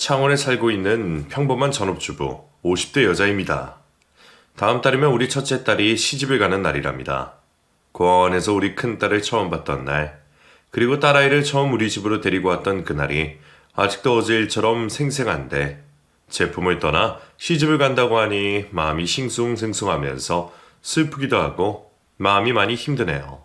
창원에 살고 있는 평범한 전업주부 50대 여자입니다. 다음 달이면 우리 첫째 딸이 시집을 가는 날이랍니다. 고아원에서 우리 큰딸을 처음 봤던 날, 그리고 딸아이를 처음 우리 집으로 데리고 왔던 그날이 아직도 어제 일처럼 생생한데, 제품을 떠나 시집을 간다고 하니 마음이 싱숭생숭하면서 슬프기도 하고 마음이 많이 힘드네요.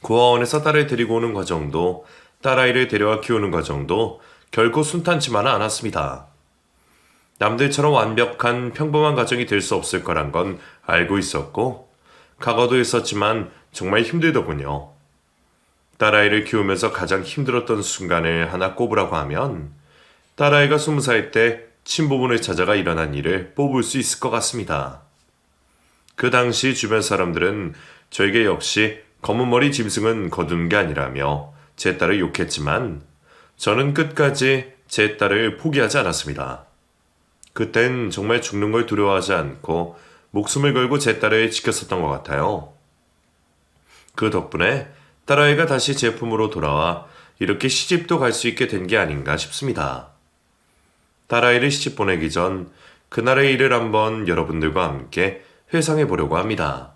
고아원에서 딸을 데리고 오는 과정도, 딸아이를 데려와 키우는 과정도 결코 순탄치만은 않았습니다. 남들처럼 완벽한 평범한 가정이 될 수 없을 거란 건 알고 있었고, 각오도 했었지만 정말 힘들더군요. 딸아이를 키우면서 가장 힘들었던 순간을 하나 꼽으라고 하면, 딸아이가 20살 때 친부분을 찾아가 일어난 일을 뽑을 수 있을 것 같습니다. 그 당시 주변 사람들은 저에게 역시 검은 머리 짐승은 거두는 게 아니라며 제 딸을 욕했지만, 저는 끝까지 제 딸을 포기하지 않았습니다. 그땐 정말 죽는 걸 두려워하지 않고 목숨을 걸고 제 딸을 지켰었던 것 같아요. 그 덕분에 딸아이가 다시 제 품으로 돌아와 이렇게 시집도 갈 수 있게 된 게 아닌가 싶습니다. 딸아이를 시집 보내기 전 그날의 일을 한번 여러분들과 함께 회상해 보려고 합니다.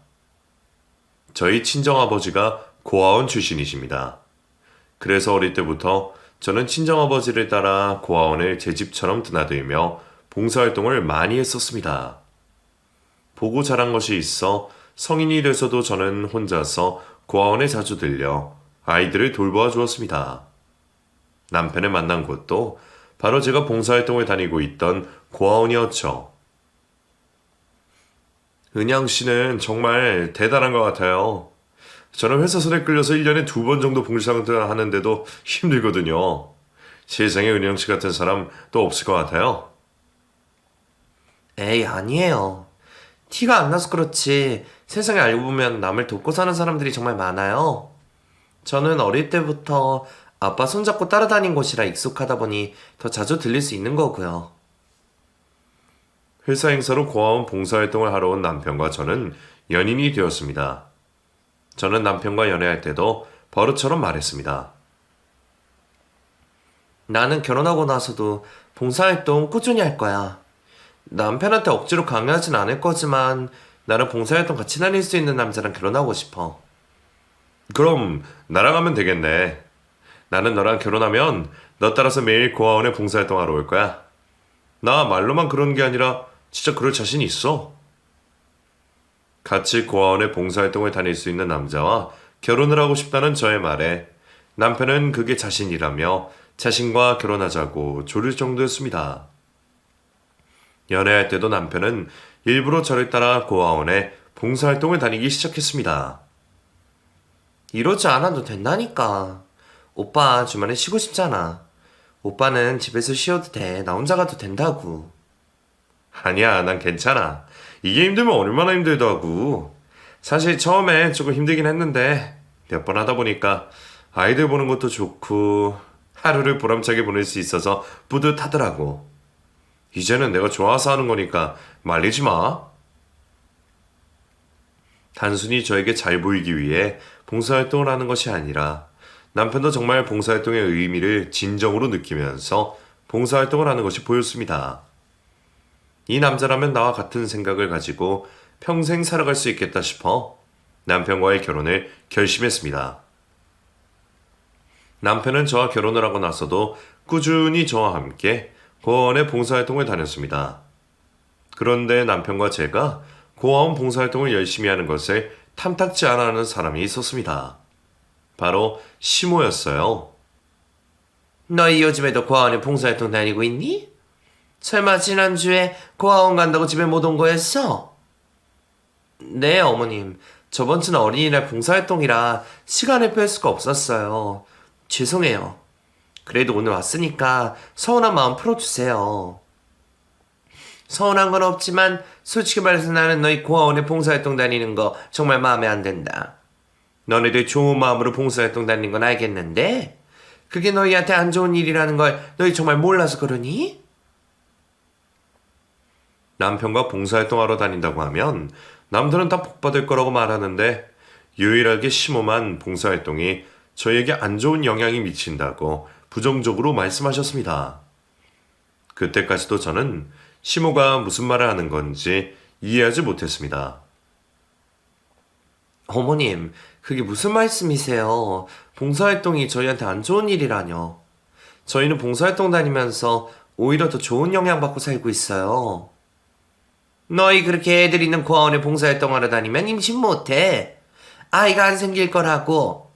저희 친정아버지가 고아원 출신이십니다. 그래서 어릴 때부터 저는 친정아버지를 따라 고아원을 제 집처럼 드나들며 봉사활동을 많이 했었습니다. 보고 자란 것이 있어 성인이 돼서도 저는 혼자서 고아원에 자주 들려 아이들을 돌보아 주었습니다. 남편을 만난 곳도 바로 제가 봉사활동을 다니고 있던 고아원이었죠. 은양 씨는 정말 대단한 것 같아요. 저는 회사 선에 끌려서 1년에 2번 정도 봉사활동을 하는데도 힘들거든요. 세상에 은영 씨 같은 사람 또 없을 것 같아요. 에이, 아니에요. 티가 안 나서 그렇지. 세상에 알고 보면 남을 돕고 사는 사람들이 정말 많아요. 저는 어릴 때부터 아빠 손잡고 따라다닌 곳이라 익숙하다 보니 더 자주 들릴 수 있는 거고요. 회사 행사로 고아원 봉사활동을 하러 온 남편과 저는 연인이 되었습니다. 저는 남편과 연애할 때도 버릇처럼 말했습니다. 나는 결혼하고 나서도 봉사활동 꾸준히 할 거야. 남편한테 억지로 강요하진 않을 거지만 나랑 봉사활동 같이 다닐 수 있는 남자랑 결혼하고 싶어. 그럼 나랑 하면 되겠네. 나는 너랑 결혼하면 너 따라서 매일 고아원에 봉사활동하러 올 거야. 나 말로만 그러는 게 아니라 진짜 그럴 자신이 있어. 같이 고아원에 봉사활동을 다닐 수 있는 남자와 결혼을 하고 싶다는 저의 말에 남편은 그게 자신이라며 자신과 결혼하자고 조를 정도였습니다. 연애할 때도 남편은 일부러 저를 따라 고아원에 봉사활동을 다니기 시작했습니다. 이러지 않아도 된다니까. 오빠 주말에 쉬고 싶잖아. 오빠는 집에서 쉬어도 돼. 나 혼자 가도 된다고. 아니야, 난 괜찮아. 이게 힘들면 얼마나 힘들다고. 사실 처음에 조금 힘들긴 했는데 몇 번 하다 보니까 아이들 보는 것도 좋고 하루를 보람차게 보낼 수 있어서 뿌듯하더라고. 이제는 내가 좋아서 하는 거니까 말리지 마. 단순히 저에게 잘 보이기 위해 봉사활동을 하는 것이 아니라 남편도 정말 봉사활동의 의미를 진정으로 느끼면서 봉사활동을 하는 것이 보였습니다. 이 남자라면 나와 같은 생각을 가지고 평생 살아갈 수 있겠다 싶어 남편과의 결혼을 결심했습니다. 남편은 저와 결혼을 하고 나서도 꾸준히 저와 함께 고아원에 봉사활동을 다녔습니다. 그런데 남편과 제가 고아원 봉사활동을 열심히 하는 것을 탐탁지 않아 하는 사람이 있었습니다. 바로 시모였어요. 너희 요즘에도 고아원에 봉사활동 다니고 있니? 설마 지난주에 고아원 간다고 집에 못 온 거였어? 네, 어머님. 저번 주는 어린이날 봉사활동이라 시간을 뺄 수가 없었어요. 죄송해요. 그래도 오늘 왔으니까 서운한 마음 풀어주세요. 서운한 건 없지만 솔직히 말해서 나는 너희 고아원에 봉사활동 다니는 거 정말 마음에 안 든다. 너네들 좋은 마음으로 봉사활동 다니는 건 알겠는데 그게 너희한테 안 좋은 일이라는 걸 너희 정말 몰라서 그러니? 남편과 봉사활동하러 다닌다고 하면 남들은 다 복받을 거라고 말하는데 유일하게 시모만 봉사활동이 저에게 안 좋은 영향이 미친다고 부정적으로 말씀하셨습니다. 그때까지도 저는 시모가 무슨 말을 하는 건지 이해하지 못했습니다. 어머님, 그게 무슨 말씀이세요? 봉사활동이 저희한테 안 좋은 일이라뇨. 저희는 봉사활동 다니면서 오히려 더 좋은 영향받고 살고 있어요. 너희 그렇게 애들 있는 고아원에 봉사활동하러 다니면 임신 못해. 아이가 안 생길 거라고.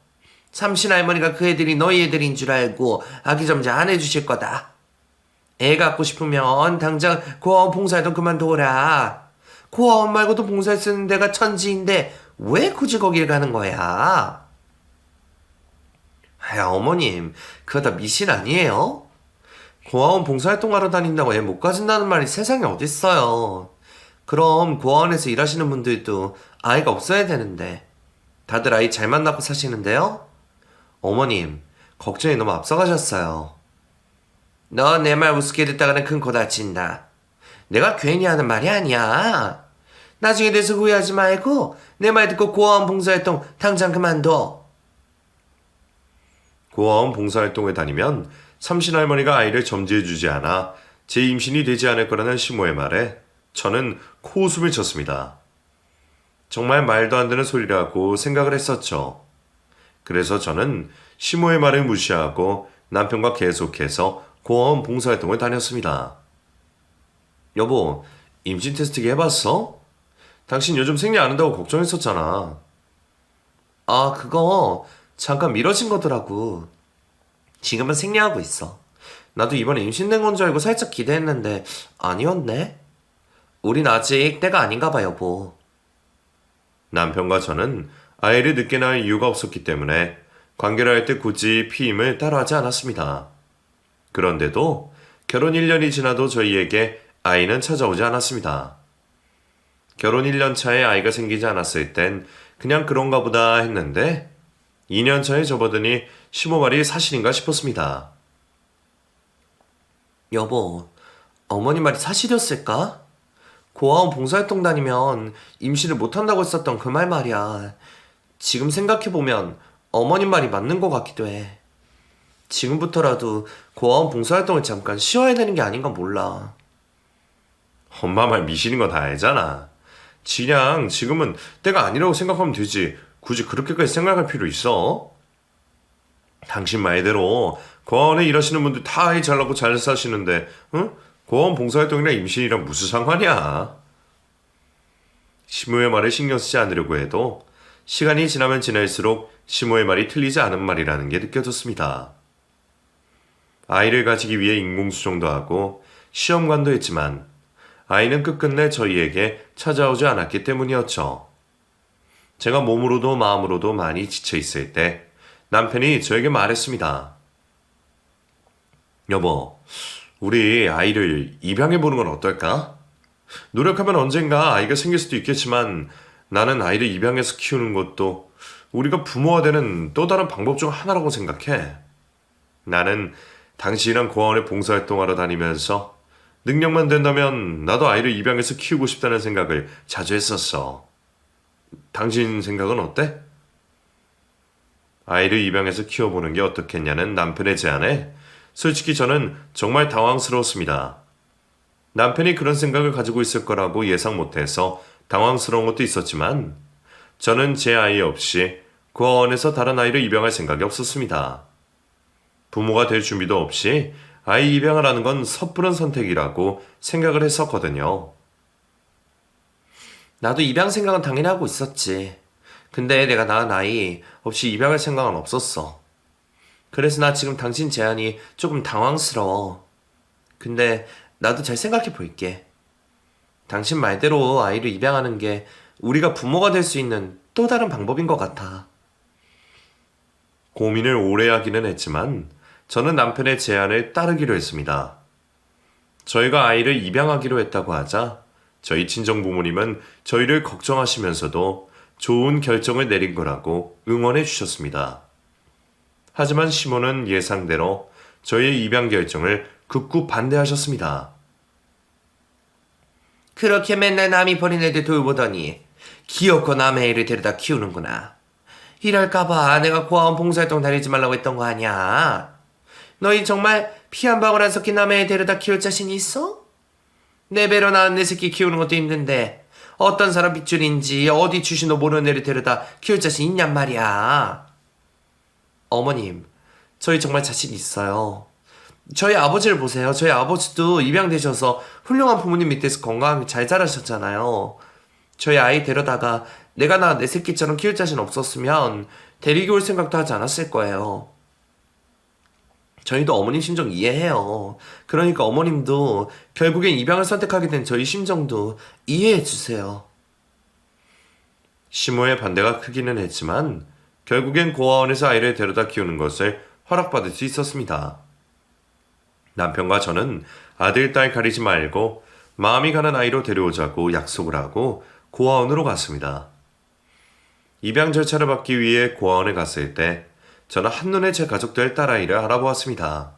삼신 할머니가 그 애들이 너희 애들인 줄 알고 아기 점자 안 해주실 거다. 애 갖고 싶으면 당장 고아원 봉사활동 그만둬라. 고아원 말고도 봉사에 쓰는 데가 천지인데 왜 굳이 거길 가는 거야? 아, 어머님, 그거 다 미신 아니에요? 고아원 봉사활동하러 다닌다고 애 못 가진다는 말이 세상에 어딨어요. 그럼 고아원에서 일하시는 분들도 아이가 없어야 되는데 다들 아이 잘 만나고 사시는데요? 어머님, 걱정이 너무 앞서가셨어요. 너 내 말 우습게 듣다가는 큰 코 다친다. 내가 괜히 하는 말이 아니야. 나중에 돼서 후회하지 말고 내 말 듣고 고아원 봉사활동 당장 그만둬. 고아원 봉사활동에 다니면 삼신할머니가 아이를 점지해주지 않아 제 임신이 되지 않을 거라는 시모의 말에 저는 코웃음을 쳤습니다. 정말 말도 안 되는 소리라고 생각을 했었죠. 그래서 저는 시모의 말을 무시하고 남편과 계속해서 고아원 봉사활동을 다녔습니다. 여보, 임신 테스트기 해봤어? 당신 요즘 생리 안 한다고 걱정했었잖아. 아, 그거 잠깐 미뤄진 거더라고. 지금은 생리하고 있어. 나도 이번에 임신된 건 줄 알고 살짝 기대했는데 아니었네. 우린 아직 때가 아닌가 봐, 여보. 남편과 저는 아이를 늦게 낳을 이유가 없었기 때문에 관계를 할 때 굳이 피임을 따로 하지 않았습니다. 그런데도 결혼 1년이 지나도 저희에게 아이는 찾아오지 않았습니다. 결혼 1년 차에 아이가 생기지 않았을 땐 그냥 그런가 보다 했는데 2년 차에 접어드니 시모 말이 사실인가 싶었습니다. 여보, 어머니 말이 사실이었을까? 고아원 봉사활동 다니면 임신을 못한다고 했었던 그 말 말이야. 지금 생각해보면 어머님 말이 맞는 것 같기도 해. 지금부터라도 고아원 봉사활동을 잠깐 쉬어야 되는 게 아닌가 몰라. 엄마 말 미신인 거 다 알잖아. 그냥 지금은 때가 아니라고 생각하면 되지. 굳이 그렇게까지 생각할 필요 있어? 당신 말대로 고아원에 일하시는 분들 다 아이 잘 낳고 잘 사시는데 응? 고아원 봉사활동이랑 임신이랑 무슨 상관이야? 시모의 말에 신경 쓰지 않으려고 해도 시간이 지나면 지날수록 시모의 말이 틀리지 않은 말이라는 게 느껴졌습니다. 아이를 가지기 위해 인공수정도 하고 시험관도 했지만 아이는 끝끝내 저희에게 찾아오지 않았기 때문이었죠. 제가 몸으로도 마음으로도 많이 지쳐 있을 때 남편이 저에게 말했습니다. 여보, 우리 아이를 입양해보는 건 어떨까? 노력하면 언젠가 아이가 생길 수도 있겠지만 나는 아이를 입양해서 키우는 것도 우리가 부모가 되는 또 다른 방법 중 하나라고 생각해. 나는 당신이랑 고아원에 봉사활동하러 다니면서 능력만 된다면 나도 아이를 입양해서 키우고 싶다는 생각을 자주 했었어. 당신 생각은 어때? 아이를 입양해서 키워보는 게 어떻겠냐는 남편의 제안에 솔직히 저는 정말 당황스러웠습니다. 남편이 그런 생각을 가지고 있을 거라고 예상 못해서 당황스러운 것도 있었지만 저는 제 아이 없이 고아원에서 다른 아이를 입양할 생각이 없었습니다. 부모가 될 준비도 없이 아이 입양을 하는 건 섣부른 선택이라고 생각을 했었거든요. 나도 입양 생각은 당연히 하고 있었지. 근데 내가 낳은 아이 없이 입양할 생각은 없었어. 그래서 나 지금 당신 제안이 조금 당황스러워. 근데 나도 잘 생각해 볼게. 당신 말대로 아이를 입양하는 게 우리가 부모가 될 수 있는 또 다른 방법인 것 같아. 고민을 오래 하기는 했지만 저는 남편의 제안을 따르기로 했습니다. 저희가 아이를 입양하기로 했다고 하자 저희 친정부모님은 저희를 걱정하시면서도 좋은 결정을 내린 거라고 응원해 주셨습니다. 하지만 시모는 예상대로 저희의 입양 결정을 극구 반대하셨습니다. 그렇게 맨날 남이 버린 애들 돌보더니 귀엽고 남의 애를 데려다 키우는구나. 이럴까봐 내가 고아원 봉사활동 다니지 말라고 했던 거 아니야. 너희 정말 피 한 방울 안 섞인 남의 애 데려다 키울 자신 있어? 내 배로 낳은 내 새끼 키우는 것도 힘든데 어떤 사람 빗줄인지 어디 출신도 모르는 애를 데려다 키울 자신 있냔 말이야. 어머님, 저희 정말 자신 있어요. 저희 아버지를 보세요. 저희 아버지도 입양되셔서 훌륭한 부모님 밑에서 건강하게 잘 자라셨잖아요. 저희 아이 데려다가 내가 낳은 내 새끼처럼 키울 자신 없었으면 데리고 올 생각도 하지 않았을 거예요. 저희도 어머님 심정 이해해요. 그러니까 어머님도 결국엔 입양을 선택하게 된 저희 심정도 이해해 주세요. 시모의 반대가 크기는 했지만 결국엔 고아원에서 아이를 데려다 키우는 것을 허락받을 수 있었습니다. 남편과 저는 아들, 딸 가리지 말고 마음이 가는 아이로 데려오자고 약속을 하고 고아원으로 갔습니다. 입양 절차를 받기 위해 고아원에 갔을 때 저는 한눈에 제 가족될 딸아이를 알아보았습니다.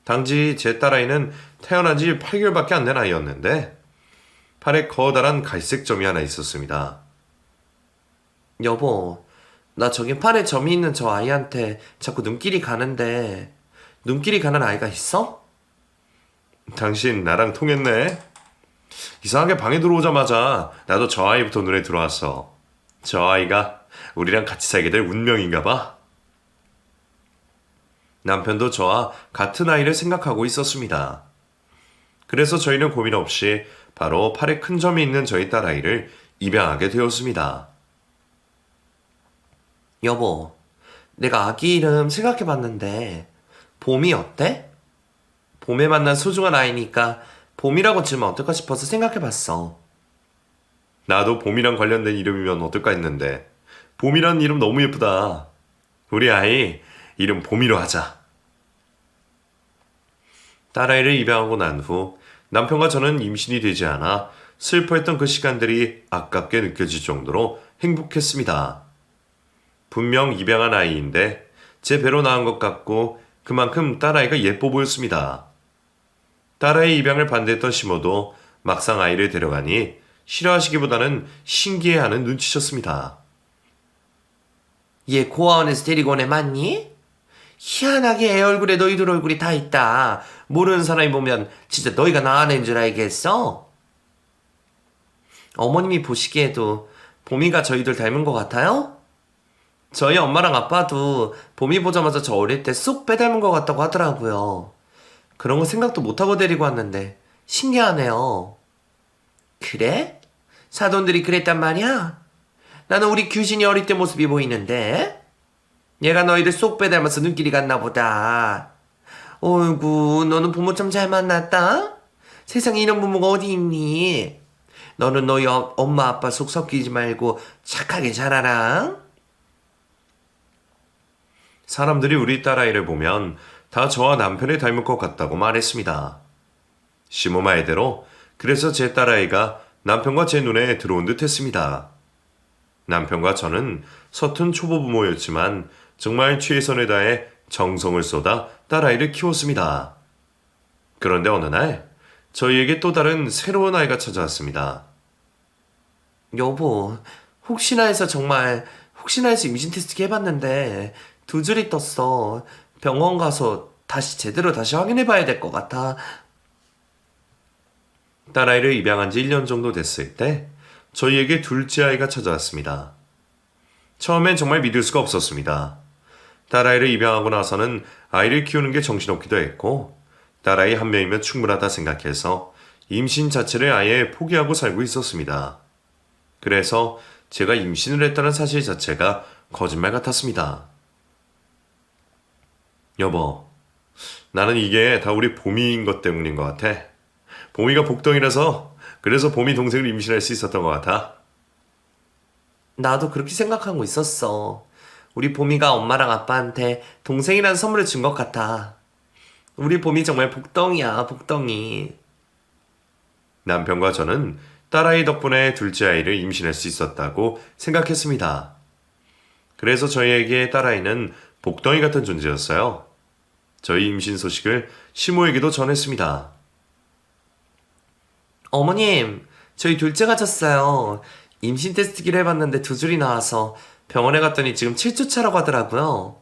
당시 제 딸아이는 태어난 지 8개월밖에 안 된 아이였는데 팔에 커다란 갈색 점이 하나 있었습니다. 여보, 나 저기 팔에 점이 있는 저 아이한테 자꾸 눈길이 가는데 눈길이 가는 아이가 있어? 당신 나랑 통했네. 이상하게 방에 들어오자마자 나도 저 아이부터 눈에 들어왔어. 저 아이가 우리랑 같이 살게 될 운명인가 봐. 남편도 저와 같은 아이를 생각하고 있었습니다. 그래서 저희는 고민 없이 바로 팔에 큰 점이 있는 저희 딸아이를 입양하게 되었습니다. 여보, 내가 아기 이름 생각해봤는데 봄이 어때? 봄에 만난 소중한 아이니까 봄이라고 지으면 어떨까 싶어서 생각해봤어. 나도 봄이랑 관련된 이름이면 어떨까 했는데 봄이란 이름 너무 예쁘다. 우리 아이 이름 봄이로 하자. 딸아이를 입양하고 난 후 남편과 저는 임신이 되지 않아 슬퍼했던 그 시간들이 아깝게 느껴질 정도로 행복했습니다. 분명 입양한 아이인데 제 배로 낳은 것 같고 그만큼 딸아이가 예뻐 보였습니다. 딸아이 입양을 반대했던 시모도 막상 아이를 데려가니 싫어하시기보다는 신기해하는 눈치셨습니다. 얘 고아원에서 데리고 온 애 맞니? 희한하게 애 얼굴에 너희들 얼굴이 다 있다. 모르는 사람이 보면 진짜 너희가 낳은 애인 줄 알겠어? 어머님이 보시기에도 봄이가 저희들 닮은 것 같아요? 저희 엄마랑 아빠도 봄이 보자마자 저 어릴 때 쏙 빼닮은 것 같다고 하더라고요. 그런 거 생각도 못하고 데리고 왔는데 신기하네요. 그래? 사돈들이 그랬단 말이야? 나는 우리 규진이 어릴 때 모습이 보이는데? 얘가 너희들 쏙 빼닮아서 눈길이 갔나 보다. 어이구, 너는 부모 참 잘 만났다? 세상에 이런 부모가 어디 있니? 너는 너희 엄마 아빠 속 섞이지 말고 착하게 자라라. 사람들이 우리 딸아이를 보면 다 저와 남편을 닮을 것 같다고 말했습니다. 시모 말대로 그래서 제 딸아이가 남편과 제 눈에 들어온 듯 했습니다. 남편과 저는 서툰 초보부모였지만 정말 최선을 다해 정성을 쏟아 딸아이를 키웠습니다. 그런데 어느 날 저희에게 또 다른 새로운 아이가 찾아왔습니다. 여보, 혹시나 해서 임신 테스트 해봤는데 두 줄이 떴어. 병원 가서 제대로 다시 확인해봐야 될 것 같아. 딸아이를 입양한 지 1년 정도 됐을 때 저희에게 둘째 아이가 찾아왔습니다. 처음엔 정말 믿을 수가 없었습니다. 딸아이를 입양하고 나서는 아이를 키우는 게 정신없기도 했고 딸아이 한 명이면 충분하다 생각해서 임신 자체를 아예 포기하고 살고 있었습니다. 그래서 제가 임신을 했다는 사실 자체가 거짓말 같았습니다. 여보, 나는 이게 다 우리 봄이인 것 때문인 것 같아. 봄이가 복덩이라서 그래서 봄이 동생을 임신할 수 있었던 것 같아. 나도 그렇게 생각하고 있었어. 우리 봄이가 엄마랑 아빠한테 동생이라는 선물을 준 것 같아. 우리 봄이 정말 복덩이야, 복덩이. 남편과 저는 딸아이 덕분에 둘째 아이를 임신할 수 있었다고 생각했습니다. 그래서 저희에게 딸아이는 복덩이 같은 존재였어요. 저희 임신 소식을 시모에게도 전했습니다. 어머님, 저희 둘째 가졌어요. 임신 테스트기를 해봤는데 두 줄이 나와서 병원에 갔더니 지금 7주 차라고 하더라고요.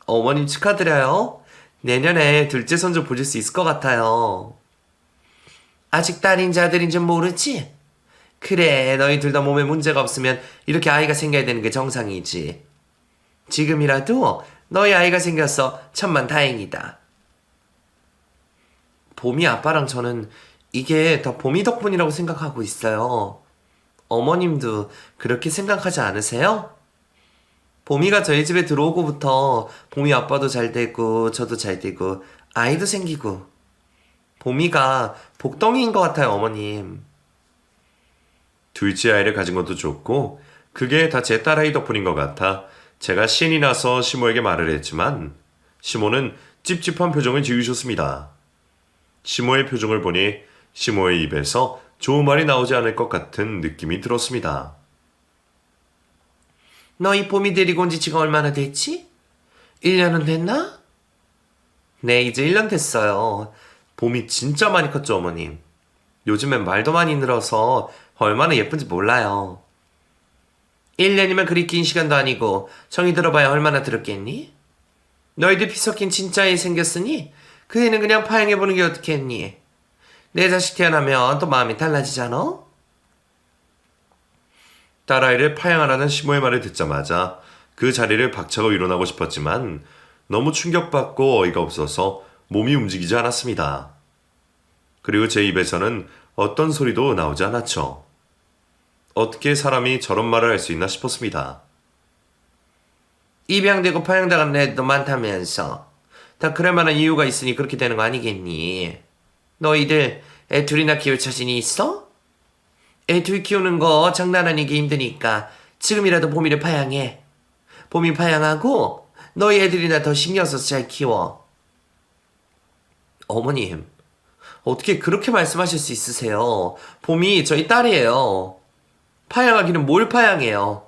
어머님 축하드려요. 내년에 둘째 손주 보실 수 있을 것 같아요. 아직 딸인지 아들인지 모르지? 그래, 너희 둘 다 몸에 문제가 없으면 이렇게 아이가 생겨야 되는 게 정상이지. 지금이라도 너희 아이가 생겨서 천만 다행이다. 봄이 아빠랑 저는 이게 다 봄이 덕분이라고 생각하고 있어요. 어머님도 그렇게 생각하지 않으세요? 봄이가 저희 집에 들어오고부터 봄이 아빠도 잘 되고 저도 잘 되고 아이도 생기고 봄이가 복덩이인 것 같아요, 어머님. 둘째 아이를 가진 것도 좋고 그게 다 제 딸아이 덕분인 것 같아 제가 신이 나서 시모에게 말을 했지만 시모는 찝찝한 표정을 지으셨습니다. 시모의 표정을 보니 시모의 입에서 좋은 말이 나오지 않을 것 같은 느낌이 들었습니다. 너희 봄이 데리고 온 지 지금 얼마나 됐지? 1년은 됐나? 네, 이제 1년 됐어요. 봄이 진짜 많이 컸죠, 어머님. 요즘엔 말도 많이 늘어서 얼마나 예쁜지 몰라요. 1년이면 그리 긴 시간도 아니고 정이 들어봐야 얼마나 들었겠니? 너희들 피 섞인 진짜 애 생겼으니 그 애는 그냥 파양해보는 게 어떻겠니? 내 자식 태어나면 또 마음이 달라지잖아? 딸아이를 파양하라는 시모의 말을 듣자마자 그 자리를 박차고 일어나고 싶었지만 너무 충격받고 어이가 없어서 몸이 움직이지 않았습니다. 그리고 제 입에서는 어떤 소리도 나오지 않았죠. 어떻게 사람이 저런 말을 할 수 있나 싶었습니다. 입양되고 파양당한 애도 많다면서 다 그럴 만한 이유가 있으니 그렇게 되는 거 아니겠니? 너희들 애 둘이나 키울 자신이 있어? 애 둘 키우는 거 장난 아니게 힘드니까 지금이라도 봄이를 파양해. 봄이 파양하고 너희 애들이나 더 신경 써서 잘 키워. 어머님, 어떻게 그렇게 말씀하실 수 있으세요? 봄이 저희 딸이에요. 파양하기는 뭘 파양해요?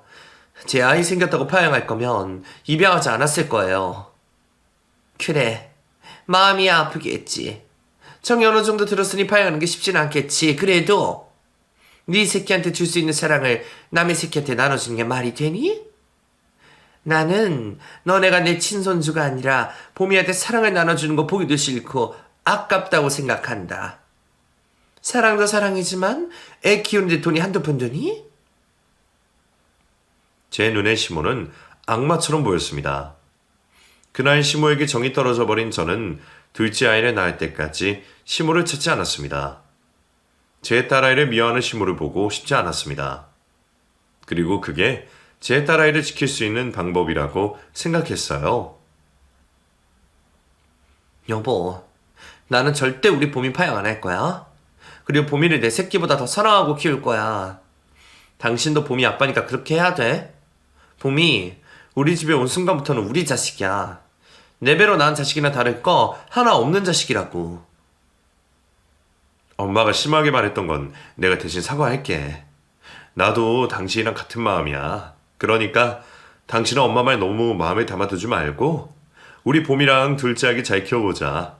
제 아이 생겼다고 파양할 거면 입양하지 않았을 거예요. 그래, 마음이 아프겠지. 정이 어느 정도 들었으니 파양하는 게 쉽진 않겠지. 그래도 네 새끼한테 줄 수 있는 사랑을 남의 새끼한테 나눠주는 게 말이 되니? 나는 너네가 내 친손주가 아니라 봄이한테 사랑을 나눠주는 거 보기도 싫고 아깝다고 생각한다. 사랑도 사랑이지만 애 키우는데 돈이 한두 푼 드니? 제 눈에 시모는 악마처럼 보였습니다. 그날 시모에게 정이 떨어져 버린 저는 둘째 아이를 낳을 때까지 시모를 찾지 않았습니다. 제 딸아이를 미워하는 시모를 보고 싶지 않았습니다. 그리고 그게 제 딸아이를 지킬 수 있는 방법이라고 생각했어요. 여보, 나는 절대 우리 봄이 파양 안 할 거야. 그리고 봄이를 내 새끼보다 더 사랑하고 키울 거야. 당신도 봄이 아빠니까 그렇게 해야 돼. 봄이 우리 집에 온 순간부터는 우리 자식이야. 내 배로 낳은 자식이나 다를 거 하나 없는 자식이라고. 엄마가 심하게 말했던 건 내가 대신 사과할게. 나도 당신이랑 같은 마음이야. 그러니까 당신은 엄마 말 너무 마음에 담아두지 말고 우리 봄이랑 둘째 아기 잘 키워보자.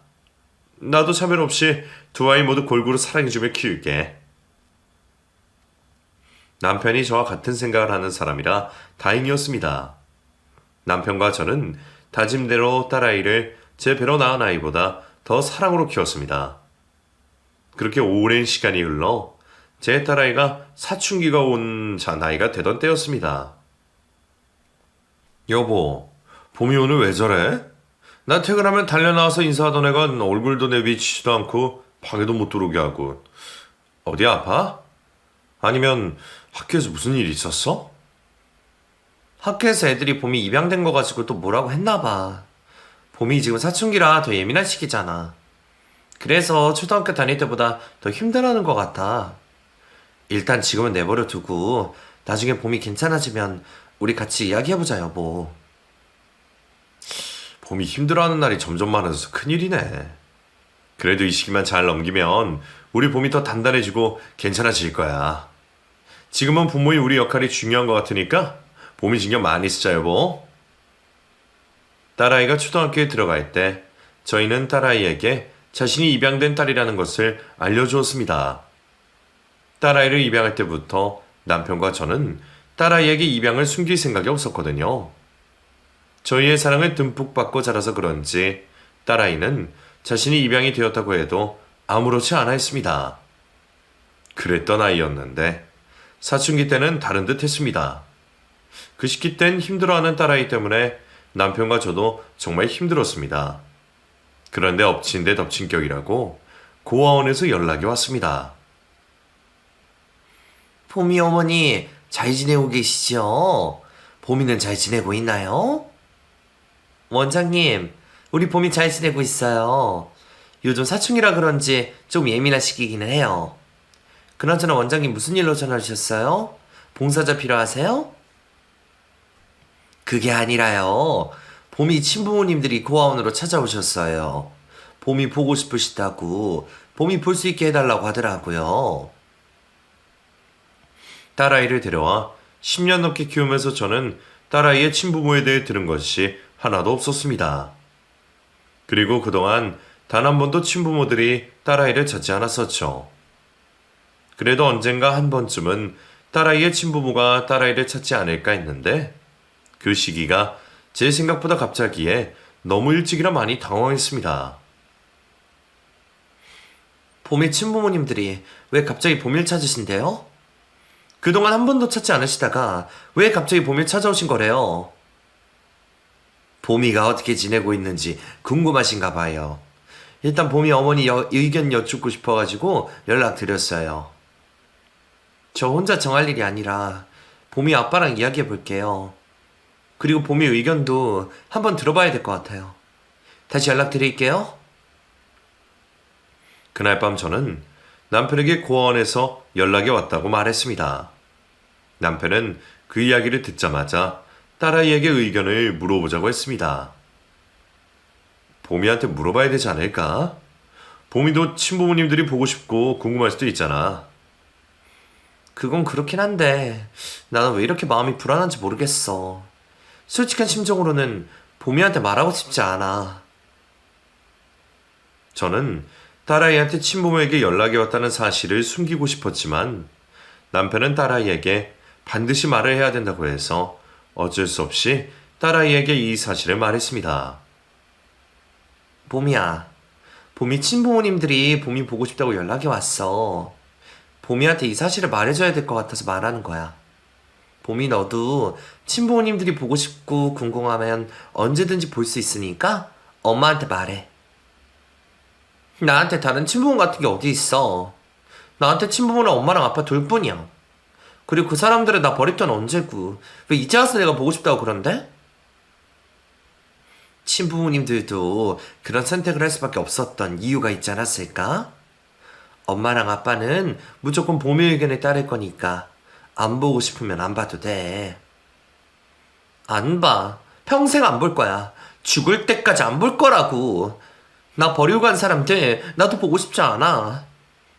나도 차별 없이 두 아이 모두 골고루 사랑해주며 키울게. 남편이 저와 같은 생각을 하는 사람이라 다행이었습니다. 남편과 저는 다짐대로 딸아이를 제 배로 낳은 아이보다 더 사랑으로 키웠습니다. 그렇게 오랜 시간이 흘러 제 딸아이가 사춘기가 온 나이가 되던 때였습니다. 여보, 봄이 오늘 왜 저래? 나 퇴근하면 달려나와서 인사하던 애가 얼굴도 내비치지도 않고 방에도 못 들어오게 하고. 어디 아파? 아니면 학교에서 무슨 일 있었어? 학교에서 애들이 봄이 입양된 거 가지고 또 뭐라고 했나 봐. 봄이 지금 사춘기라 더 예민한 시기잖아. 그래서 초등학교 다닐 때보다 더 힘들어하는 것 같아. 일단 지금은 내버려 두고 나중에 봄이 괜찮아지면 우리 같이 이야기해보자, 여보. 봄이 힘들어하는 날이 점점 많아져서 큰일이네. 그래도 이 시기만 잘 넘기면 우리 봄이 더 단단해지고 괜찮아질 거야. 지금은 부모인 우리 역할이 중요한 것 같으니까 봄이 신경 많이 쓰자, 여보. 딸아이가 초등학교에 들어갈 때 저희는 딸아이에게 자신이 입양된 딸이라는 것을 알려주었습니다. 딸아이를 입양할 때부터 남편과 저는 딸아이에게 입양을 숨길 생각이 없었거든요. 저희의 사랑을 듬뿍 받고 자라서 그런지 딸아이는 자신이 입양이 되었다고 해도 아무렇지 않아 했습니다. 그랬던 아이였는데 사춘기 때는 다른 듯 했습니다. 그 시기 땐 힘들어하는 딸아이 때문에 남편과 저도 정말 힘들었습니다. 그런데 엎친 데 덮친 격이라고 고아원에서 연락이 왔습니다. 봄이 어머니 잘 지내고 계시죠? 봄이는 잘 지내고 있나요? 원장님, 우리 봄이 잘 지내고 있어요. 요즘 사춘기라 그런지 좀 예민한 시기기는 해요. 그나저나 원장님 무슨 일로 전화 주셨어요? 봉사자 필요하세요? 그게 아니라요. 봄이 친부모님들이 고아원으로 찾아오셨어요. 봄이 보고 싶으시다고 봄이 볼 수 있게 해달라고 하더라고요. 딸아이를 데려와 10년 넘게 키우면서 저는 딸아이의 친부모에 대해 들은 것이 하나도 없었습니다. 그리고 그동안 단 한 번도 친부모들이 딸아이를 찾지 않았었죠. 그래도 언젠가 한 번쯤은 딸아이의 친부모가 딸아이를 찾지 않을까 했는데 그 시기가 제 생각보다 갑자기에 너무 일찍이라 많이 당황했습니다. 봄이 친부모님들이 왜 갑자기 봄을 찾으신대요? 그동안 한 번도 찾지 않으시다가 왜 갑자기 봄을 찾아오신 거래요? 봄이가 어떻게 지내고 있는지 궁금하신가 봐요. 일단 봄이 어머니 의견 여쭙고 싶어가지고 연락드렸어요. 저 혼자 정할 일이 아니라 봄이 아빠랑 이야기해 볼게요. 그리고 봄이 의견도 한번 들어봐야 될 것 같아요. 다시 연락드릴게요. 그날 밤 저는 남편에게 고아원에서 연락이 왔다고 말했습니다. 남편은 그 이야기를 듣자마자 딸아이에게 의견을 물어보자고 했습니다. 봄이한테 물어봐야 되지 않을까? 봄이도 친부모님들이 보고 싶고 궁금할 수도 있잖아. 그건 그렇긴 한데 나는 왜 이렇게 마음이 불안한지 모르겠어. 솔직한 심정으로는 봄이한테 말하고 싶지 않아. 저는 딸아이한테 친부모에게 연락이 왔다는 사실을 숨기고 싶었지만 남편은 딸아이에게 반드시 말을 해야 된다고 해서 어쩔 수 없이 딸아이에게 이 사실을 말했습니다. 봄이야, 봄이 친부모님들이 봄이 보고 싶다고 연락이 왔어. 봄이한테 이 사실을 말해줘야 될 것 같아서 말하는 거야. 봄이 너도 친부모님들이 보고 싶고 궁금하면 언제든지 볼 수 있으니까 엄마한테 말해. 나한테 다른 친부모 같은 게 어디 있어. 나한테 친부모는 엄마랑 아빠 둘뿐이야. 그리고 그 사람들은 나 버릴 땐 언제고 왜 이제 와서 내가 보고 싶다고 그런데? 친부모님들도 그런 선택을 할 수밖에 없었던 이유가 있지 않았을까? 엄마랑 아빠는 무조건 봄의 의견에 따를 거니까 안 보고 싶으면 안 봐도 돼. 안 봐. 평생 안 볼 거야. 죽을 때까지 안 볼 거라고. 나 버리고 간 사람들 나도 보고 싶지 않아.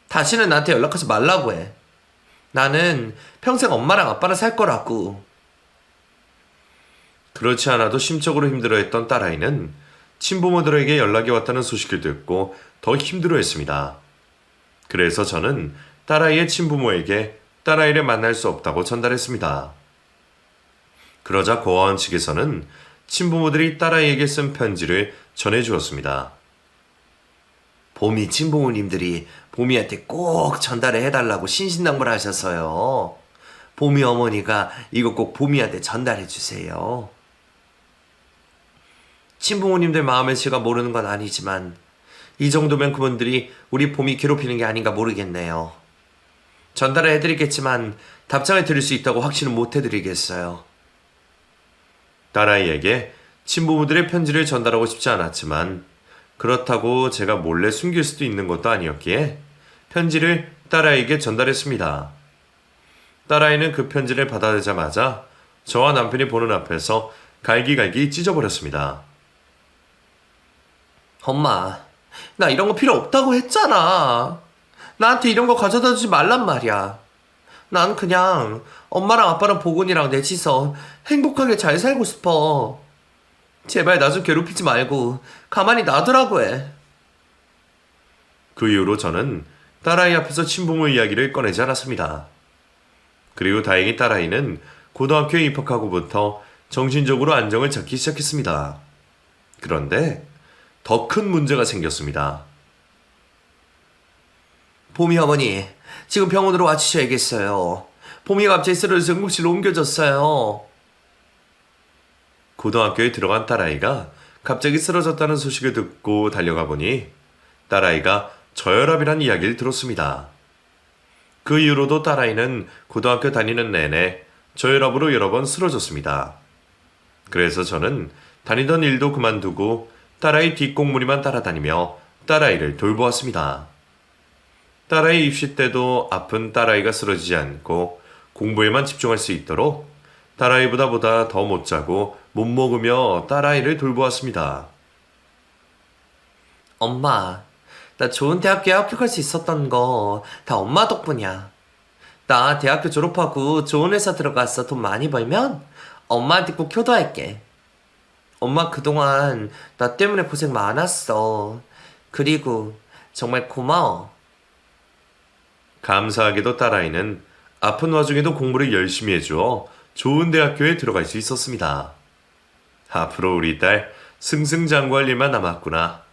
다시는 나한테 연락하지 말라고 해. 나는 평생 엄마랑 아빠랑 살 거라고. 그렇지 않아도 심적으로 힘들어했던 딸아이는 친부모들에게 연락이 왔다는 소식을 듣고 더 힘들어했습니다. 그래서 저는 딸아이의 친부모에게 딸아이를 만날 수 없다고 전달했습니다. 그러자 고아원 측에서는 친부모들이 딸아이에게 쓴 편지를 전해주었습니다. 봄이 친부모님들이 봄이한테 꼭 전달을 해달라고 신신당부를 하셔서요. 봄이 어머니가 이거 꼭 봄이한테 전달해 주세요. 친부모님들 마음을 제가 모르는 건 아니지만 이 정도면 그분들이 우리 봄이 괴롭히는 게 아닌가 모르겠네요. 전달을 해드리겠지만 답장을 드릴 수 있다고 확신은 못 해드리겠어요. 딸아이에게 친부모들의 편지를 전달하고 싶지 않았지만 그렇다고 제가 몰래 숨길 수도 있는 것도 아니었기에 편지를 딸아이에게 전달했습니다. 딸아이는 그 편지를 받아내자마자 저와 남편이 보는 앞에서 갈기갈기 찢어버렸습니다. 엄마, 나 이런 거 필요 없다고 했잖아. 나한테 이런 거 가져다 주지 말란 말이야. 난 그냥 엄마랑 아빠랑 보건이랑 넷이서 행복하게 잘 살고 싶어. 제발 나 좀 괴롭히지 말고 가만히 놔두라고 해. 그 이후로 저는 딸아이 앞에서 친부모 이야기를 꺼내지 않았습니다. 그리고 다행히 딸아이는 고등학교에 입학하고부터 정신적으로 안정을 찾기 시작했습니다. 그런데 더 큰 문제가 생겼습니다. 봄이 어머니, 지금 병원으로 와주셔야겠어요. 봄이가 갑자기 쓰러져서 응급실로 옮겨졌어요. 고등학교에 들어간 딸아이가 갑자기 쓰러졌다는 소식을 듣고 달려가 보니 딸아이가 저혈압이란 이야기를 들었습니다. 그 이후로도 딸아이는 고등학교 다니는 내내 저혈압으로 여러 번 쓰러졌습니다. 그래서 저는 다니던 일도 그만두고 딸아이 뒷공무니만 따라다니며 딸아이를 돌보았습니다. 딸아이 입시 때도 아픈 딸아이가 쓰러지지 않고 공부에만 집중할 수 있도록 딸아이보다 더 못 자고 못 먹으며 딸아이를 돌보았습니다. 엄마, 나 좋은 대학교에 합격할 수 있었던 거 다 엄마 덕분이야. 나 대학교 졸업하고 좋은 회사 들어가서 돈 많이 벌면 엄마한테 꼭 효도할게. 엄마 그동안 나 때문에 고생 많았어. 그리고 정말 고마워. 감사하게도 딸아이는 아픈 와중에도 공부를 열심히 해주어 좋은 대학교에 들어갈 수 있었습니다. 앞으로 우리 딸 승승장구할 일만 남았구나.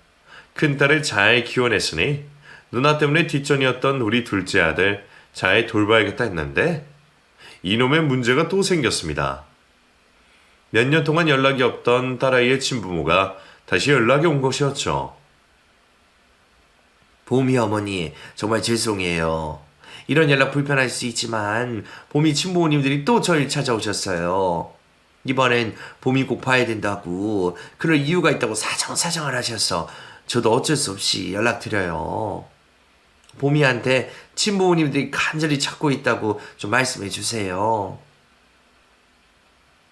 큰딸을 잘 키워냈으니 누나 때문에 뒷전이었던 우리 둘째 아들 잘 돌봐야겠다 했는데 이놈의 문제가 또 생겼습니다. 몇 년 동안 연락이 없던 딸아이의 친부모가 다시 연락이 온 것이었죠. 봄이 어머니, 정말 죄송해요. 이런 연락 불편할 수 있지만 봄이 친부모님들이 또 저를 찾아오셨어요. 이번엔 봄이 꼭 봐야 된다고 그럴 이유가 있다고 사정사정을 하셔서 저도 어쩔 수 없이 연락드려요. 봄이한테 친부모님들이 간절히 찾고 있다고 좀 말씀해 주세요.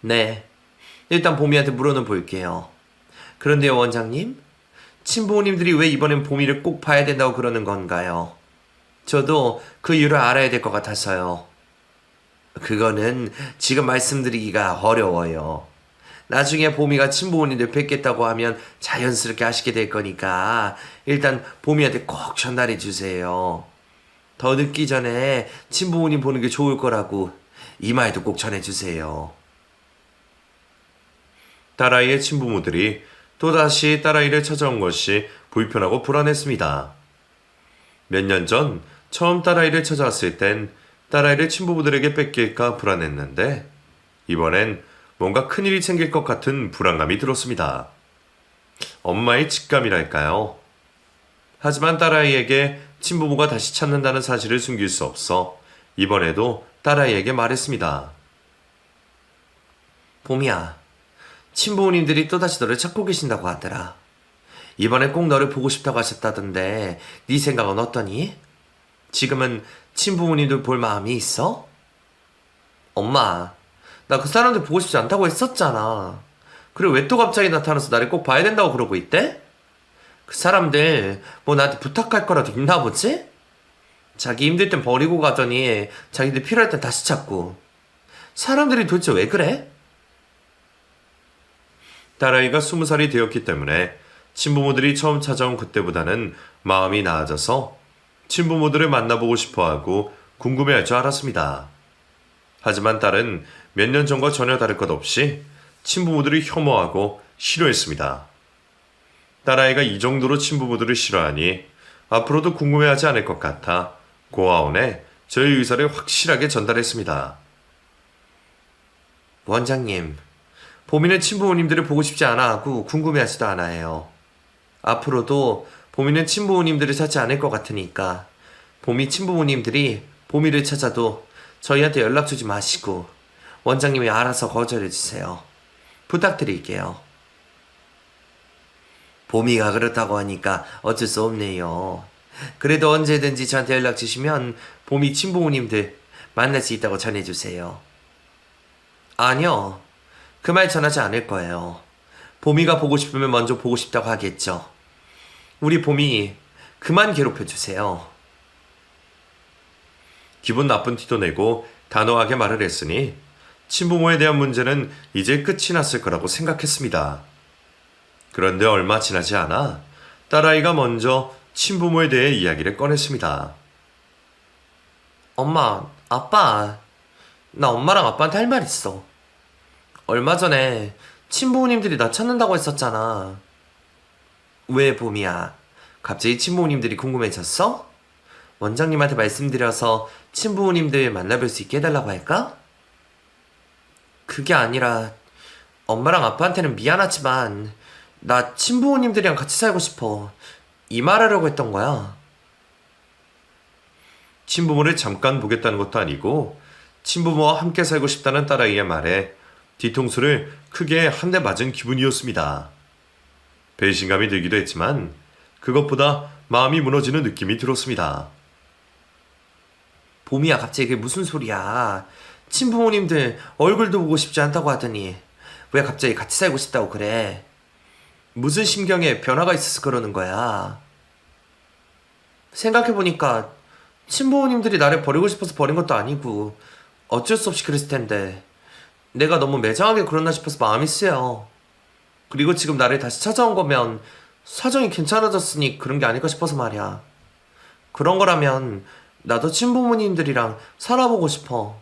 네, 일단 봄이한테 물어는 볼게요. 그런데요, 원장님, 친부모님들이 왜 이번엔 봄이를 꼭 봐야 된다고 그러는 건가요? 저도 그 이유를 알아야 될 것 같아서요. 그거는 지금 말씀드리기가 어려워요. 나중에 봄이가 친부모님들 뵙겠다고 하면 자연스럽게 하시게 될 거니까 일단 봄이한테 꼭 전달해 주세요. 더 늦기 전에 친부모님 보는 게 좋을 거라고 이 말도 꼭 전해 주세요. 딸아이의 친부모들이 또다시 딸아이를 찾아온 것이 불편하고 불안했습니다. 몇 년 전 처음 딸아이를 찾아왔을 땐 딸아이를 친부모들에게 뺏길까 불안했는데 이번엔 뭔가 큰일이 생길 것 같은 불안감이 들었습니다. 엄마의 직감이랄까요? 하지만 딸아이에게 친부모가 다시 찾는다는 사실을 숨길 수 없어 이번에도 딸아이에게 말했습니다. 봄이야, 친부모님들이 또다시 너를 찾고 계신다고 하더라. 이번에 꼭 너를 보고 싶다고 하셨다던데 네 생각은 어떠니? 지금은 친부모님들 볼 마음이 있어? 엄마, 나 그 사람들 보고 싶지 않다고 했었잖아. 그리고 왜 또 갑자기 나타나서 나를 꼭 봐야 된다고 그러고 있대? 그 사람들 뭐 나한테 부탁할 거라도 있나 보지? 자기 힘들 땐 버리고 가더니 자기들 필요할 땐 다시 찾고. 사람들이 도대체 왜 그래? 딸아이가 20살이 되었기 때문에 친부모들이 처음 찾아온 그때보다는 마음이 나아져서 친부모들을 만나보고 싶어하고 궁금해할 줄 알았습니다. 하지만 딸은 몇 년 전과 전혀 다를 것 없이 친부모들이 혐오하고 싫어했습니다. 딸아이가 이 정도로 친부모들을 싫어하니 앞으로도 궁금해하지 않을 것 같아 고아원에 저의 의사를 확실하게 전달했습니다. 원장님, 봄이는 친부모님들을 보고 싶지 않아 하고 궁금해하지도 않아요. 앞으로도 봄이는 친부모님들을 찾지 않을 것 같으니까 봄이 친부모님들이 봄이를 찾아도 저희한테 연락 주지 마시고 원장님이 알아서 거절해 주세요. 부탁드릴게요. 봄이가 그렇다고 하니까 어쩔 수 없네요. 그래도 언제든지 저한테 연락 주시면 봄이 친부모님들 만날 수 있다고 전해주세요. 아니요, 그 말 전하지 않을 거예요. 봄이가 보고 싶으면 먼저 보고 싶다고 하겠죠. 우리 봄이 그만 괴롭혀주세요. 기분 나쁜 티도 내고 단호하게 말을 했으니 친부모에 대한 문제는 이제 끝이 났을 거라고 생각했습니다. 그런데 얼마 지나지 않아 딸아이가 먼저 친부모에 대해 이야기를 꺼냈습니다. 엄마, 아빠, 나 엄마랑 아빠한테 할 말 있어. 얼마 전에 친부모님들이 나 찾는다고 했었잖아. 왜 봄이야? 갑자기 친부모님들이 궁금해졌어? 원장님한테 말씀드려서 친부모님들 만나뵐 수 있게 해달라고 할까? 그게 아니라 엄마랑 아빠한테는 미안하지만 나 친부모님들이랑 같이 살고 싶어. 이 말하려고 했던 거야. 친부모를 잠깐 보겠다는 것도 아니고 친부모와 함께 살고 싶다는 딸아이의 말에 뒤통수를 크게 한 대 맞은 기분이었습니다. 배신감이 들기도 했지만 그것보다 마음이 무너지는 느낌이 들었습니다. 봄이야, 갑자기 그게 무슨 소리야. 친부모님들 얼굴도 보고 싶지 않다고 하더니 왜 갑자기 같이 살고 싶다고 그래. 무슨 심경에 변화가 있어서 그러는 거야. 생각해보니까 친부모님들이 나를 버리고 싶어서 버린 것도 아니고 어쩔 수 없이 그랬을 텐데 내가 너무 매정하게 그러나 싶어서 마음이 쓰여. 그리고 지금 나를 다시 찾아온 거면 사정이 괜찮아졌으니 그런 게 아닐까 싶어서 말이야. 그런 거라면 나도 친부모님들이랑 살아보고 싶어.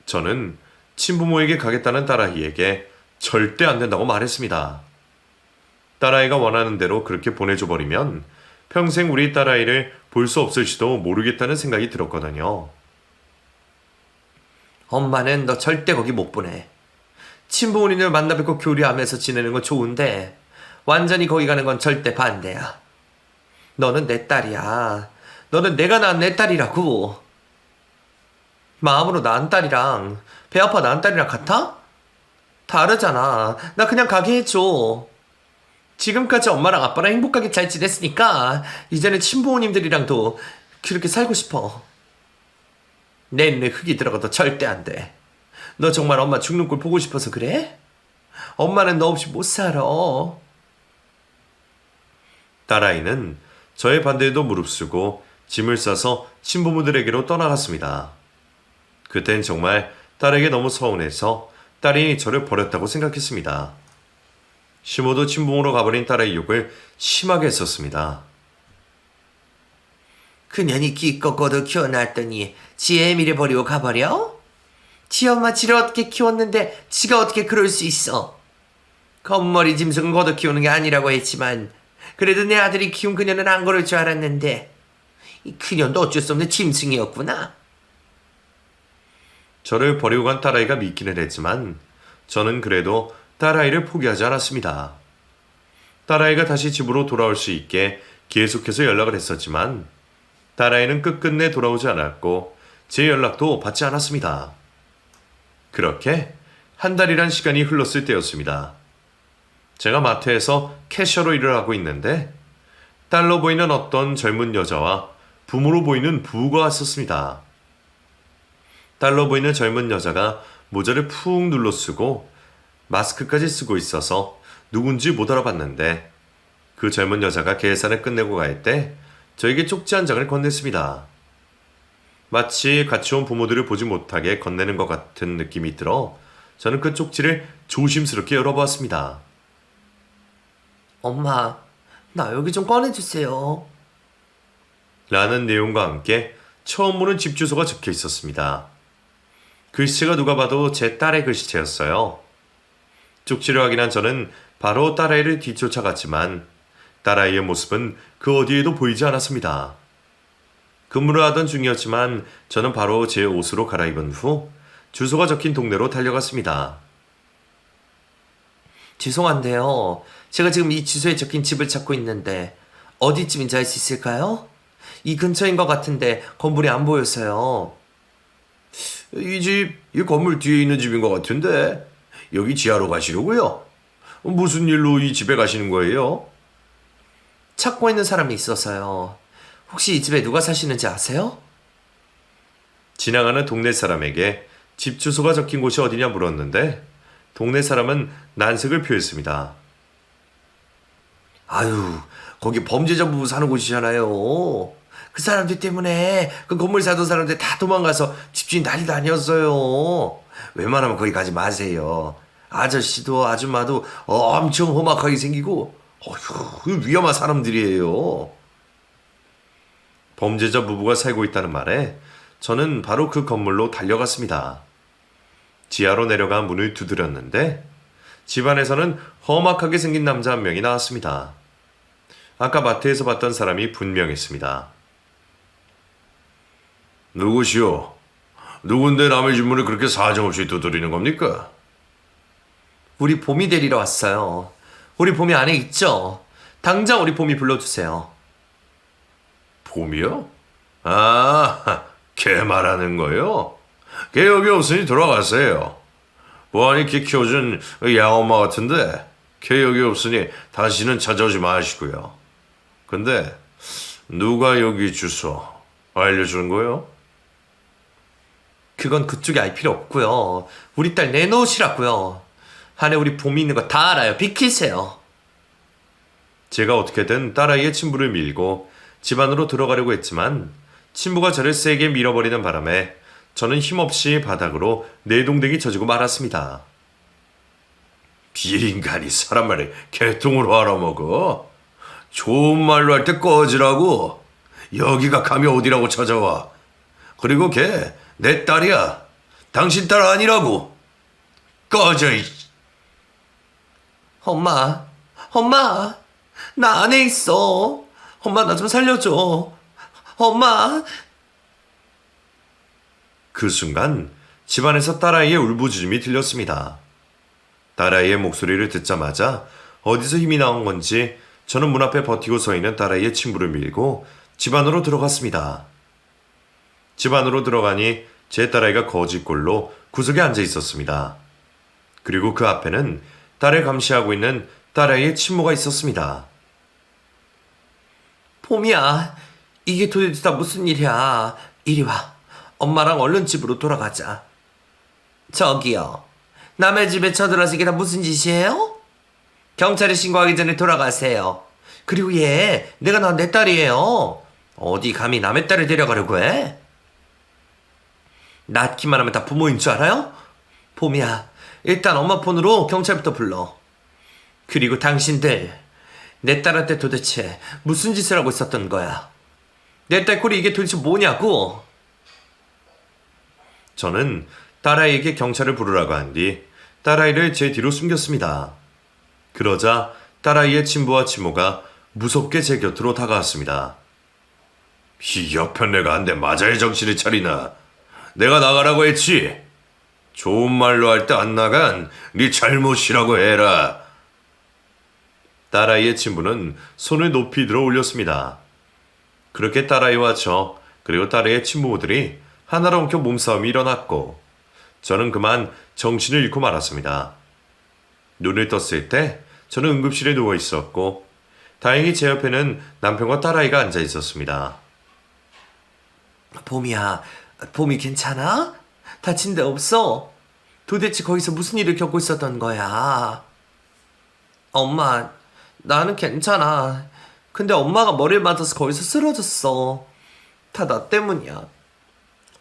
저는 친부모에게 가겠다는 딸아이에게 절대 안 된다고 말했습니다. 딸아이가 원하는 대로 그렇게 보내줘 버리면 평생 우리 딸아이를 볼 수 없을지도 모르겠다는 생각이 들었거든요. 엄마는 너 절대 거기 못 보내. 친부모님들 만나 뵙고 교류하면서 지내는 건 좋은데 완전히 거기 가는 건 절대 반대야. 너는 내 딸이야. 너는 내가 낳은 내 딸이라고. 마음으로 낳은 딸이랑 배 아파 낳은 딸이랑 같아? 다르잖아. 나 그냥 가게 해줘. 지금까지 엄마랑 아빠랑 행복하게 잘 지냈으니까 이제는 친부모님들이랑도 그렇게 살고 싶어. 내 눈에 흙이 들어가도 절대 안 돼. 너 정말 엄마 죽는 꼴 보고 싶어서 그래? 엄마는 너 없이 못 살아. 딸아이는 저의 반대에도 무릅쓰고 짐을 싸서 친부모들에게로 떠나갔습니다. 그땐 정말 딸에게 너무 서운해서 딸이 저를 버렸다고 생각했습니다. 시모도 친부모로 가버린 딸의 욕을 심하게 했었습니다. 그년이 기껏 거둬 키워놨더니 지 애미를 버리고 가버려? 지 엄마 지를 어떻게 키웠는데 지가 어떻게 그럴 수 있어? 겉머리 짐승은 거둬 키우는 게 아니라고 했지만 그래도 내 아들이 키운 그녀는 안 그럴 줄 알았는데 이 그년도 어쩔 수 없는 짐승이었구나. 저를 버리고 간 딸아이가 믿기는 했지만 저는 그래도 딸아이를 포기하지 않았습니다. 딸아이가 다시 집으로 돌아올 수 있게 계속해서 연락을 했었지만 딸아이는 끝끝내 돌아오지 않았고 제 연락도 받지 않았습니다. 그렇게 한 달이란 시간이 흘렀을 때였습니다. 제가 마트에서 캐셔로 일을 하고 있는데 딸로 보이는 어떤 젊은 여자와 부모로 보이는 부부가 왔었습니다. 딸로 보이는 젊은 여자가 모자를 푹 눌러 쓰고 마스크까지 쓰고 있어서 누군지 못 알아봤는데 그 젊은 여자가 계산을 끝내고 갈 때 저에게 쪽지 한 장을 건넸습니다. 마치 같이 온 부모들을 보지 못하게 건네는 것 같은 느낌이 들어 저는 그 쪽지를 조심스럽게 열어보았습니다. 엄마, 나 여기 좀 꺼내주세요. 라는 내용과 함께 처음 보는 집 주소가 적혀 있었습니다. 글씨가 누가 봐도 제 딸의 글씨체였어요. 쪽지를 확인한 저는 바로 딸아이를 뒤쫓아갔지만 딸아이의 모습은 그 어디에도 보이지 않았습니다. 근무를 하던 중이었지만 저는 바로 제 옷으로 갈아입은 후 주소가 적힌 동네로 달려갔습니다. 죄송한데요. 제가 지금 이 주소에 적힌 집을 찾고 있는데 어디쯤인지 알 수 있을까요? 이 근처인 것 같은데 건물이 안 보여서요. 이 집, 이 건물 뒤에 있는 집인 것 같은데 여기 지하로 가시려고요? 무슨 일로 이 집에 가시는 거예요? 찾고 있는 사람이 있어서요. 혹시 이 집에 누가 사시는지 아세요? 지나가는 동네 사람에게 집 주소가 적힌 곳이 어디냐 물었는데 동네 사람은 난색을 표했습니다. 아유, 거기 범죄자 부부 사는 곳이잖아요. 그 사람들 때문에 그 건물 사던 사람들 다 도망가서 집주인 난리도 아니었어요. 웬만하면 거기 가지 마세요. 아저씨도 아줌마도 엄청 험악하게 생기고 어휴, 위험한 사람들이에요. 범죄자 부부가 살고 있다는 말에 저는 바로 그 건물로 달려갔습니다. 지하로 내려가 문을 두드렸는데 집 안에서는 험악하게 생긴 남자 한 명이 나왔습니다. 아까 마트에서 봤던 사람이 분명했습니다. 누구시오? 누군데 남의 집 문을 그렇게 사정없이 두드리는 겁니까? 우리 봄이 데리러 왔어요. 우리 봄이 안에 있죠? 당장 우리 봄이 불러주세요. 봄이요? 아, 걔 말하는 거요? 걔 여기 없으니 돌아가세요. 보안이 걔 키워준 양엄마 같은데 걔 여기 없으니 다시는 찾아오지 마시고요. 근데 누가 여기 주소 알려주는 거요? 그건 그쪽에 알 필요 없고요. 우리 딸 내놓으시라고요. 안에 우리 봄이 있는 거 다 알아요. 비키세요. 제가 어떻게든 딸아이의 친부를 밀고 집 안으로 들어가려고 했지만 친부가 저를 세게 밀어버리는 바람에 저는 힘없이 바닥으로 내동댕이 젖고 말았습니다. 비인간이 사람 말을 개통으로 알아먹어? 좋은 말로 할 때 꺼지라고. 여기가 감히 어디라고 찾아와. 그리고 걔 내 딸이야. 당신 딸 아니라고. 꺼져. 엄마, 나 안에 있어. 엄마, 나 좀 살려줘. 엄마. 그 순간 집안에서 딸아이의 울부짖음이 들렸습니다. 딸아이의 목소리를 듣자마자 어디서 힘이 나온 건지 저는 문 앞에 버티고 서 있는 딸아이의 친부를 밀고 집 안으로 들어갔습니다. 집 안으로 들어가니 제 딸아이가 거짓골로 구석에 앉아 있었습니다. 그리고 그 앞에는 딸을 감시하고 있는 딸아이의 친모가 있었습니다. 봄이야, 이게 도대체 다 무슨 일이야. 이리 와. 엄마랑 얼른 집으로 돌아가자. 저기요. 남의 집에 쳐들어서 이게 다 무슨 짓이에요? 경찰에 신고하기 전에 돌아가세요. 그리고 내가 내 딸이에요. 어디 감히 남의 딸을 데려가려고 해? 낳기만 하면 다 부모인 줄 알아요? 봄이야, 일단 엄마 폰으로 경찰부터 불러. 그리고 당신들, 내 딸한테 도대체 무슨 짓을 하고 있었던 거야? 내 딸 꼴이 이게 도대체 뭐냐고? 저는 딸아이에게 경찰을 부르라고 한 뒤 딸아이를 제 뒤로 숨겼습니다. 그러자 딸아이의 친부와 친모가 무섭게 제 곁으로 다가왔습니다. 이 여편네가 한 대 맞아야 정신을 차리나. 내가 나가라고 했지. 좋은 말로 할 때 안 나간 네 잘못이라고 해라. 딸아이의 친부는 손을 높이 들어 올렸습니다. 그렇게 딸아이와 저 그리고 딸아이의 친부모들이 하나로 엉켜 몸싸움이 일어났고 저는 그만 정신을 잃고 말았습니다. 눈을 떴을 때 저는 응급실에 누워 있었고 다행히 제 옆에는 남편과 딸아이가 앉아 있었습니다. 봄이야, 봄이 괜찮아? 다친 데 없어? 도대체 거기서 무슨 일을 겪고 있었던 거야? 엄마, 나는 괜찮아. 근데 엄마가 머리를 맞아서 거기서 쓰러졌어. 다 나 때문이야.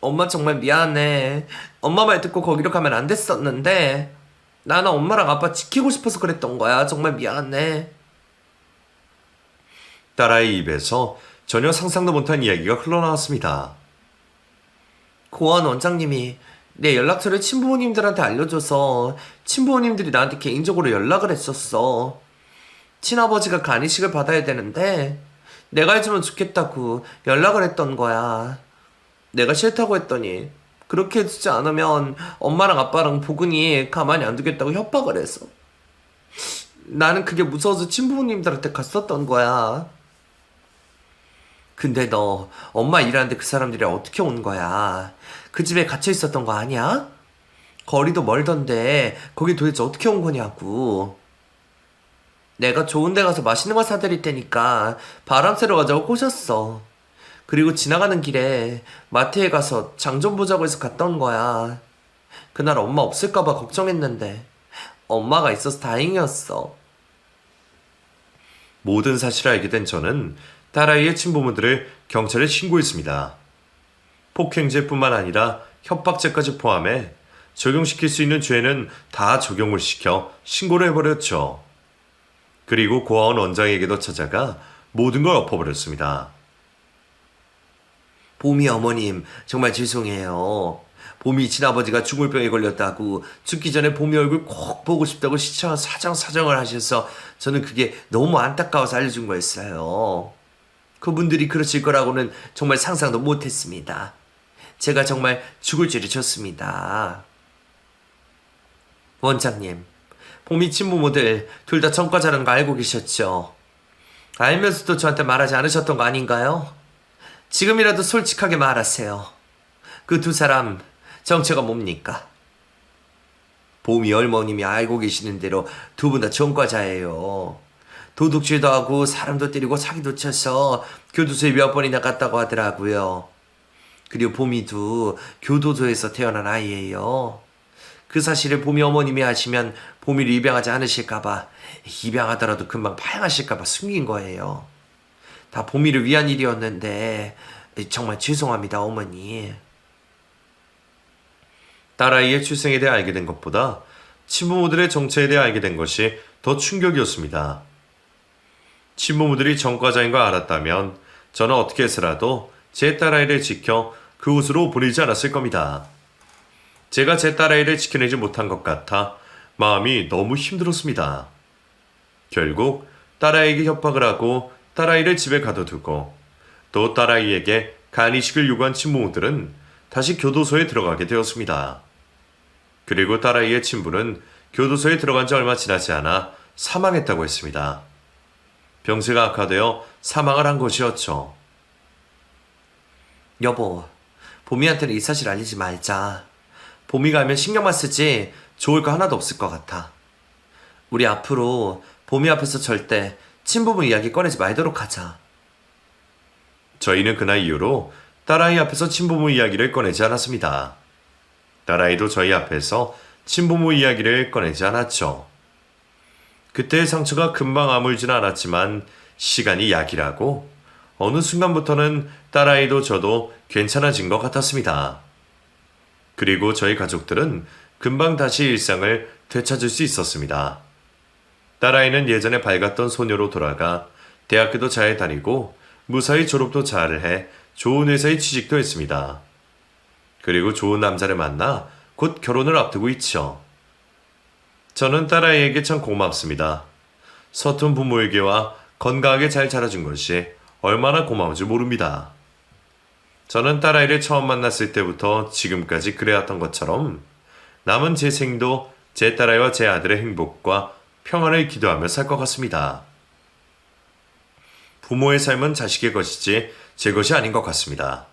엄마 정말 미안해. 엄마 말 듣고 거기로 가면 안 됐었는데 나는 엄마랑 아빠 지키고 싶어서 그랬던 거야. 정말 미안해. 딸아이 입에서 전혀 상상도 못한 이야기가 흘러나왔습니다. 고원 원장님이 내 연락처를 친부모님들한테 알려줘서 친부모님들이 나한테 개인적으로 연락을 했었어. 친아버지가 간이식을 받아야 되는데 내가 해주면 좋겠다고 연락을 했던 거야. 내가 싫다고 했더니 그렇게 해주지 않으면 엄마랑 아빠랑 보근이 가만히 안 두겠다고 협박을 해서 나는 그게 무서워서 친부모님들한테 갔었던 거야. 근데 너 엄마 일하는데 그 사람들이 어떻게 온 거야? 그 집에 갇혀 있었던 거 아니야? 거리도 멀던데 거기 도대체 어떻게 온 거냐고. 내가 좋은 데 가서 맛있는 거 사드릴 테니까 바람 쐬러 가자고 꼬셨어. 그리고 지나가는 길에 마트에 가서 장 좀 보자고 해서 갔던 거야. 그날 엄마 없을까봐 걱정했는데 엄마가 있어서 다행이었어. 모든 사실을 알게 된 저는 딸아이의 친부모들을 경찰에 신고했습니다. 폭행죄뿐만 아니라 협박죄까지 포함해 적용시킬 수 있는 죄는 다 적용을 시켜 신고를 해버렸죠. 그리고 고아원 원장에게도 찾아가 모든 걸 엎어버렸습니다. 봄이 어머님 정말 죄송해요. 봄이 친아버지가 죽을 병에 걸렸다고 죽기 전에 봄이 얼굴 꼭 보고 싶다고 사정을 하셔서 저는 그게 너무 안타까워서 알려준 거였어요. 그분들이 그러실 거라고는 정말 상상도 못했습니다. 제가 정말 죽을 죄를 졌습니다. 원장님, 봄이 친부모들 둘 다 전과자라는 거 알고 계셨죠? 알면서도 저한테 말하지 않으셨던 거 아닌가요? 지금이라도 솔직하게 말하세요. 그 두 사람 정체가 뭡니까? 봄이 어머님이 알고 계시는 대로 두 분 다 전과자예요. 도둑질도 하고 사람도 때리고 사기도 쳐서 교도소에 몇 번이나 갔다고 하더라고요. 그리고 봄이도 교도소에서 태어난 아이예요. 그 사실을 봄이 어머님이 아시면 봄이를 입양하지 않으실까봐, 입양하더라도 금방 파양하실까봐 숨긴 거예요. 다 봄이를 위한 일이었는데 정말 죄송합니다, 어머니. 딸아이의 출생에 대해 알게 된 것보다 친부모들의 정체에 대해 알게 된 것이 더 충격이었습니다. 친부모들이 전과자인 걸 알았다면 저는 어떻게 해서라도 제 딸아이를 지켜 그곳으로 보내지 않았을 겁니다. 제가 제 딸아이를 지켜내지 못한 것 같아 마음이 너무 힘들었습니다. 결국 딸아이에게 협박을 하고 딸아이를 집에 가둬두고 또 딸아이에게 간이식을 요구한 친부모들은 다시 교도소에 들어가게 되었습니다. 그리고 딸아이의 친부는 교도소에 들어간 지 얼마 지나지 않아 사망했다고 했습니다. 병세가 악화되어 사망을 한 것이었죠. 여보, 봄이한테는 이 사실 알리지 말자. 봄이가 알면 신경만 쓰지 좋을 거 하나도 없을 것 같아. 우리 앞으로 봄이 앞에서 절대 친부모 이야기 꺼내지 말도록 하자. 저희는 그날 이후로 딸아이 앞에서 친부모 이야기를 꺼내지 않았습니다. 딸아이도 저희 앞에서 친부모 이야기를 꺼내지 않았죠. 그때의 상처가 금방 아물지는 않았지만 시간이 약이라고 어느 순간부터는 딸아이도 저도 괜찮아진 것 같았습니다. 그리고 저희 가족들은 금방 다시 일상을 되찾을 수 있었습니다. 딸아이는 예전에 밝았던 소녀로 돌아가 대학교도 잘 다니고 무사히 졸업도 잘 해 좋은 회사에 취직도 했습니다. 그리고 좋은 남자를 만나 곧 결혼을 앞두고 있죠. 저는 딸아이에게 참 고맙습니다. 서툰 부모에게와 건강하게 잘 자라준 것이 얼마나 고마운지 모릅니다. 저는 딸아이를 처음 만났을 때부터 지금까지 그래왔던 것처럼 남은 제 생도 제 딸아이와 제 아들의 행복과 평안을 기도하며 살 것 같습니다. 부모의 삶은 자식의 것이지 제 것이 아닌 것 같습니다.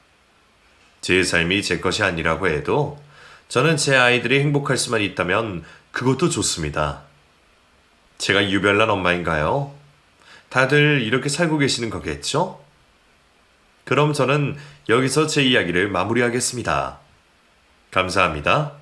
제 삶이 제 것이 아니라고 해도 저는 제 아이들이 행복할 수만 있다면 그것도 좋습니다. 제가 유별난 엄마인가요? 다들 이렇게 살고 계시는 거겠죠? 그럼 저는 여기서 제 이야기를 마무리하겠습니다. 감사합니다.